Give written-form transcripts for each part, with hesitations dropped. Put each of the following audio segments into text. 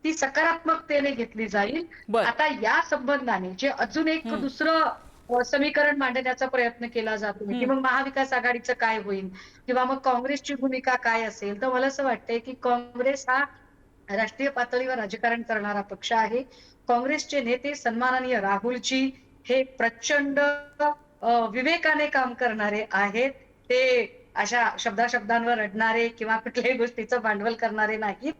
ती सकारात्मकतेने घेतली जाईल. बर. आता या संबंधाने जे अजून एक हं, दुसरं समीकरण मांडण्याचा प्रयत्न केला जातो, की हं. मग महाविकास आघाडीचं काय होईल? किंवा मग काँग्रेसची भूमिका काय असेल? तर मला असं वाटतंय, की काँग्रेस हा राष्ट्रीय पातळीवर राजकारण करणारा पक्ष आहे. काँग्रेसचे नेते सन्माननीय राहुलजी हे प्रचंड विवेकाने काम करणारे आहेत. ते अशा शब्दाशब्दांवर रडणारे किंवा कुठल्याही गोष्टीचं भांडवल करणारे नाहीत.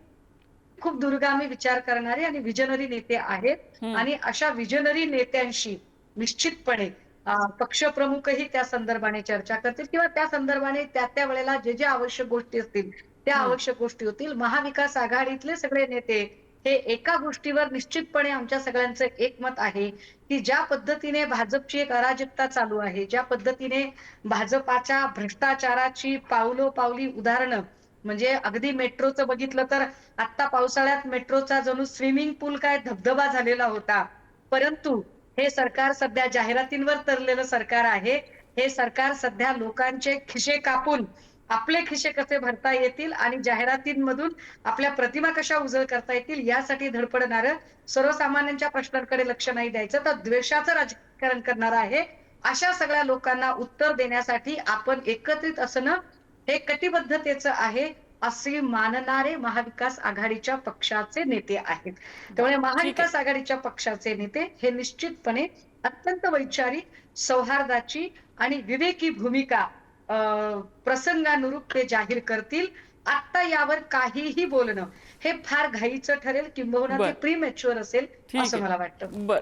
खूप दूरगामी विचार करणारे आणि विजनरी नेते आहेत हं. आणि अशा विजनरी नेत्यांशी निश्चितपणे पक्षप्रमुखही त्या संदर्भाने चर्चा करतील किंवा त्या संदर्भाने त्या वेळेला जे आवश्यक गोष्टी असतील, त्या हं. आवश्यक गोष्टी होतील. महाविकास आघाडीतले सगळे नेते हे एका गोष्टीवर निश्चितपणे आमच्या सगळ्यांचं एकमत आहे, की ज्या पद्धतीने भाजपची एक अराजकता चालू आहे, ज्या पद्धतीने भाजपाच्या भ्रष्टाचाराची पावलोपावली उदाहरणं म्हणजे अगदी मेट्रोचं बघितलं तर आत्ता पावसाळ्यात मेट्रोचा जणू स्विमिंग पूल काय धबधबा झालेला होता. परंतु हे सरकार सध्या जाहिरातींवर तरलेलं सरकार आहे. हे सरकार सध्या लोकांचे खिसे कापून आपले खिसे कसे भरता येतील आणि जाहिरातींमधून आपल्या प्रतिमा कशा उजळ करता येतील यासाठी धडपडणारं, सर्वसामान्यांच्या प्रश्नांकडे लक्ष नाही द्यायचं, तर द्वेषाचं राजकारण करणारं आहे. अशा सगळ्या लोकांना उत्तर देण्यासाठी आपण एकत्रित असणं हे कटिबद्धतेचं आहे, असे मानणारे महाविकास आघाडीच्या पक्षाचे नेते आहेत. त्यामुळे ठीक आहे. महाविकास आघाडीच्या पक्षाचे नेते हे निश्चितपणे अत्यंत वैचारिक, सौहार्दाची आणि विवेकी भूमिका प्रसंगानुरूप ते जाहीर करतील. आत्ता यावर काहीही बोलणं हे फार घाईचं ठरेल किंबहुना ते बरं. प्रीमॅच्युअर असेल ठीक असं आहे. मला वाटतं. बरं.